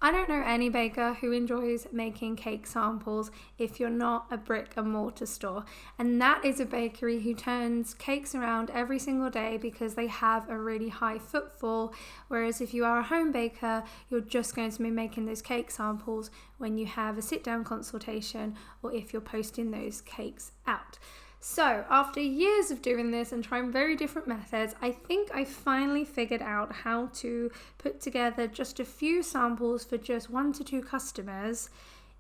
I don't know any baker who enjoys making cake samples if you're not a brick and mortar store. And that is a bakery who turns cakes around every single day because they have a really high footfall. Whereas if you are a home baker, you're just going to be making those cake samples when you have a sit-down consultation or if you're posting those cakes out. So after years of doing this and trying very different methods, I think I finally figured out how to put together just a few samples for just 1 to 2 customers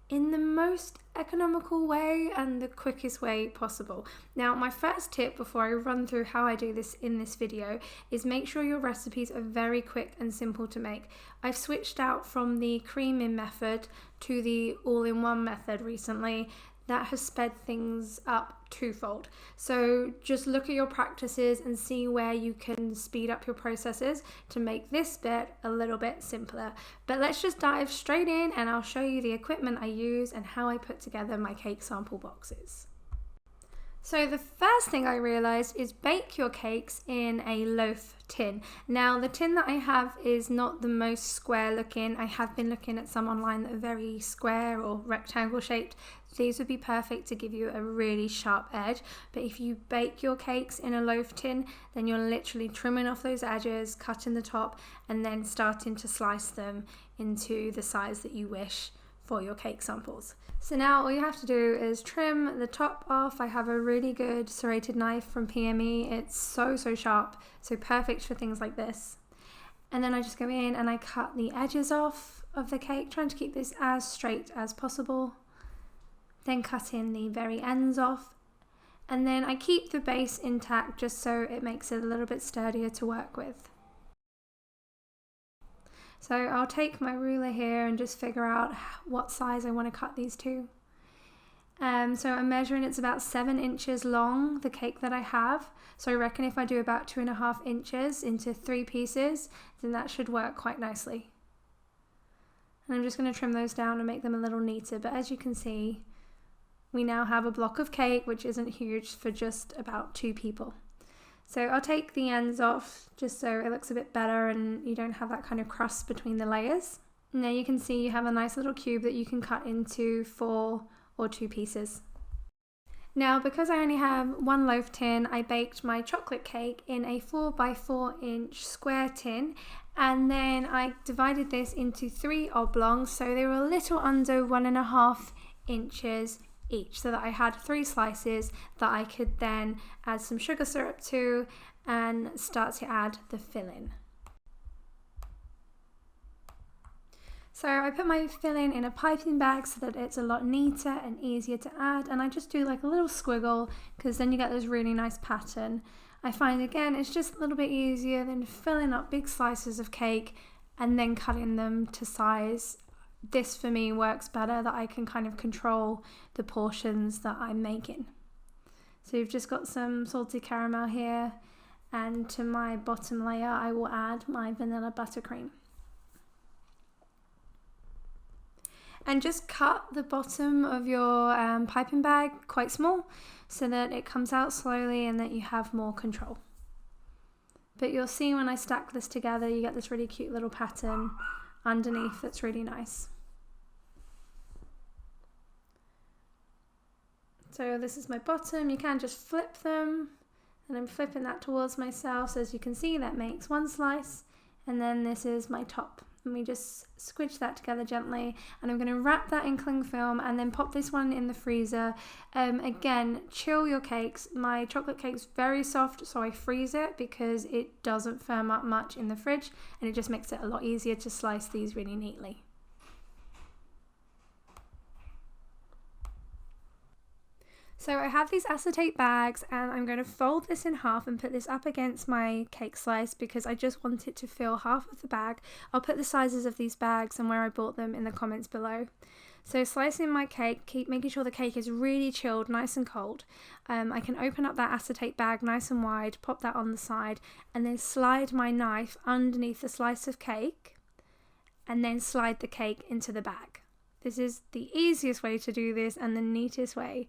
in the most economical way and the quickest way possible. Now, my first tip before I run through how I do this in this video is make sure your recipes are very quick and simple to make. I've switched out from the creaming method to the all-in-one method recently. That has sped things up twofold. So just look at your practices and see where you can speed up your processes to make this bit a little bit simpler. But let's just dive straight in and I'll show you the equipment I use and how I put together my cake sample boxes. So the first thing I realized is bake your cakes in a loaf tin. Now the tin that I have is not the most square looking. I have been looking at some online that are very square or rectangle shaped. These would be perfect to give you a really sharp edge. But if you bake your cakes in a loaf tin, then you're literally trimming off those edges, cutting the top, and then starting to slice them into the size that you wish for your cake samples. So now all you have to do is trim the top off. I have a really good serrated knife from PME. It's so sharp, so perfect for things like this. And then I just go in and I cut the edges off of the cake, trying to keep this as straight as possible. Then cut in the very ends off. And then I keep the base intact just so it makes it a little bit sturdier to work with. So I'll take my ruler here and just figure out what size I want to cut these to. So I'm measuring it's about 7 inches long, the cake that I have. So I reckon if I do about 2.5 inches into 3 pieces, then that should work quite nicely. And I'm just going to trim those down and make them a little neater. But as you can see, we now have a block of cake, which isn't huge for just about 2 people. So I'll take the ends off just so it looks a bit better and you don't have that kind of crust between the layers. Now you can see you have a nice little cube that you can cut into 4 or 2 pieces. Now because I only have 1 loaf tin, I baked my chocolate cake in a 4x4 inch square tin, and then I divided this into 3 oblongs, so they were a little under 1.5 inches each, so that I had 3 slices that I could then add some sugar syrup to and start to add the filling. So I put my filling in a piping bag so that it's a lot neater and easier to add, and I just do like a little squiggle because then you get this really nice pattern. I find again it's just a little bit easier than filling up big slices of cake and then cutting them to size. This for me works better, that I can kind of control the portions that I'm making. So you've just got some salted caramel here, and to my bottom layer I will add my vanilla buttercream. And just cut the bottom of your piping bag quite small so that it comes out slowly and that you have more control. But you'll see when I stack this together you get this really cute little pattern underneath that's really nice. So this is my bottom. You can just flip them, and I'm flipping that towards myself, so as you can see that makes 1 slice, and then this is my top. And we just squidge that together gently, and I'm going to wrap that in cling film and then pop this one in the freezer. Again, chill your cakes. My chocolate cake's very soft, so I freeze it because it doesn't firm up much in the fridge, and it just makes it a lot easier to slice these really neatly. So I have these acetate bags, and I'm going to fold this in half and put this up against my cake slice because I just want it to fill half of the bag. I'll put the sizes of these bags and where I bought them in the comments below. So slicing my cake, keep making sure the cake is really chilled, nice and cold. I can open up that acetate bag nice and wide, pop that on the side, and then slide my knife underneath the slice of cake, and then slide the cake into the bag. This is the easiest way to do this and the neatest way.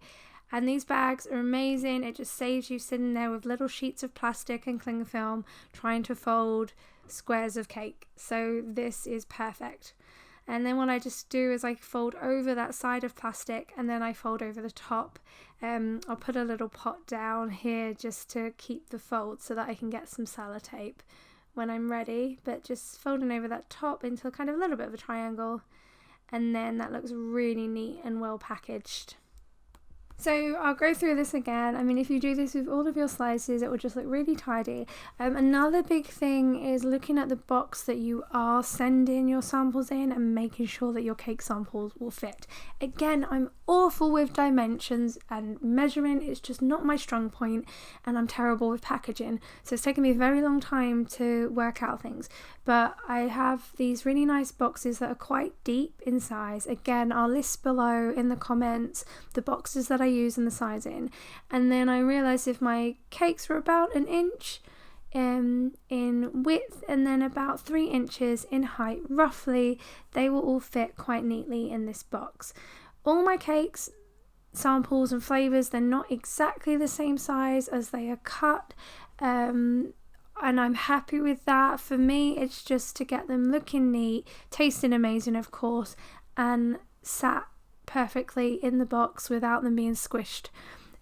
And these bags are amazing. It just saves you sitting there with little sheets of plastic and cling film trying to fold squares of cake. So this is perfect. And then what I just do is I fold over that side of plastic, and then I fold over the top. I'll put a little pot down here just to keep the fold so that I can get some sellotape when I'm ready, but just folding over that top into kind of a little bit of a triangle, and then that looks really neat and well packaged. So I'll go through this again. I mean, if you do this with all of your slices, it will just look really tidy. Another big thing is looking at the box that you are sending your samples in and making sure that your cake samples will fit. Again, I'm awful with dimensions and measuring. It's just not my strong point, and I'm terrible with packaging. So it's taken me a very long time to work out things. But I have these really nice boxes that are quite deep in size. Again, I'll list below in the comments the boxes that I use and the sizing. And then I realised if my cakes were about an inch in width and then about 3 inches in height, roughly, they will all fit quite neatly in this box. All my cakes, samples and flavours, they're not exactly the same size as they are cut. And I'm happy with that. For me, it's just to get them looking neat, tasting amazing, of course, and sat perfectly in the box without them being squished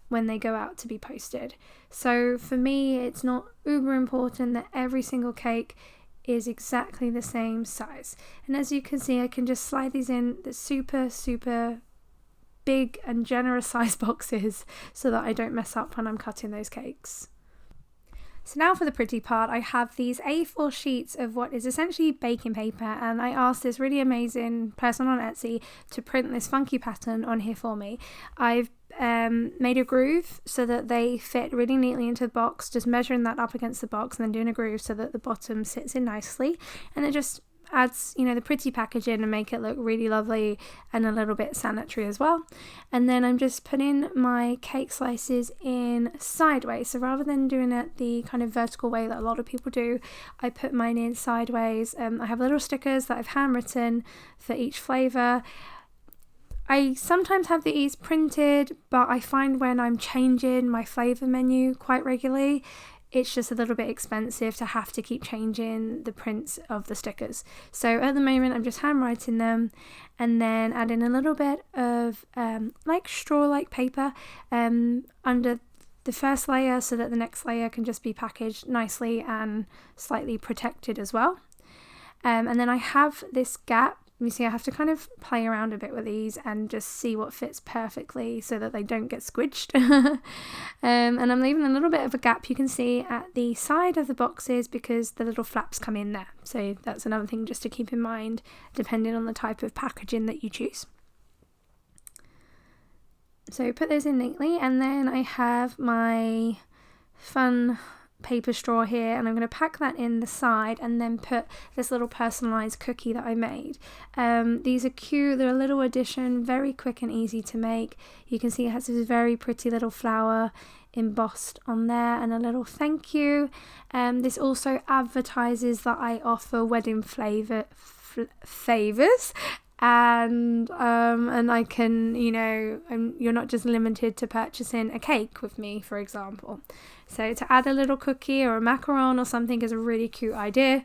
when they go out to be posted. So for me, it's not uber important that every single cake is exactly the same size. And as you can see, I can just slide these in the super big and generous size boxes so that I don't mess up when I'm cutting those cakes. So now for the pretty part, I have these A4 sheets of what is essentially baking paper, and I asked this really amazing person on Etsy to print this funky pattern on here for me. I've made a groove so that they fit really neatly into the box, just measuring that up against the box and then doing a groove so that the bottom sits in nicely, and it just adds, the pretty packaging and make it look really lovely and a little bit sanitary as well. And then I'm just putting my cake slices in sideways. So rather than doing it the kind of vertical way that a lot of people do, I put mine in sideways. I have little stickers that I've handwritten for each flavour. I sometimes have these printed, but I find when I'm changing my flavour menu quite regularly, it's just a little bit expensive to have to keep changing the prints of the stickers. So at the moment I'm just handwriting them and then adding a little bit of like straw-like paper under the first layer so that the next layer can just be packaged nicely and slightly protected as well. And then I have this gap. You see, I have to kind of play around a bit with these and just see what fits perfectly so that they don't get squidged. And I'm leaving a little bit of a gap, you can see, at the side of the boxes because the little flaps come in there. So that's another thing just to keep in mind depending on the type of packaging that you choose. So put those in neatly, and then I have my fun paper straw here, and I'm going to pack that in the side and then put this little personalized cookie that I made. These are cute, they're a little addition, very quick and easy to make. You can see it has this very pretty little flower embossed on there and a little thank you. This also advertises that I offer wedding favours and I can, you're not just limited to purchasing a cake with me, for example. So to add a little cookie or a macaron or something is a really cute idea.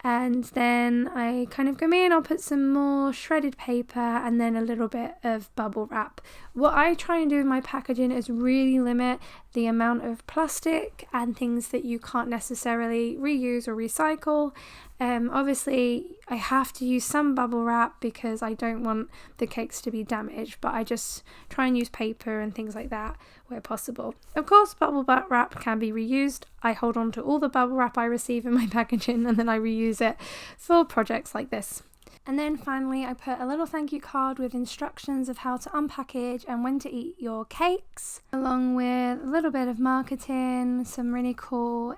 And then I kind of go in, I'll put some more shredded paper and then a little bit of bubble wrap. What I try and do with my packaging is really limit the amount of plastic and things that you can't necessarily reuse or recycle. Obviously I have to use some bubble wrap because I don't want the cakes to be damaged, but I just try and use paper and things like that where possible. Of course, bubble wrap can be reused. I hold on to all the bubble wrap I receive in my packaging and then I reuse it for projects like this. And then finally I put a little thank you card with instructions of how to unpackage and when to eat your cakes, along with a little bit of marketing, some really cool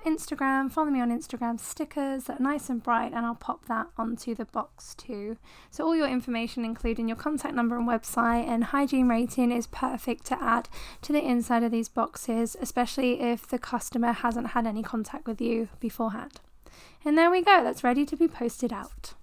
follow me on Instagram stickers that are nice and bright, and I'll pop that onto the box too. So all your information, including your contact number and website and hygiene rating, is perfect to add to the inside of these boxes, especially if the customer hasn't had any contact with you beforehand. And there we go, that's ready to be posted out.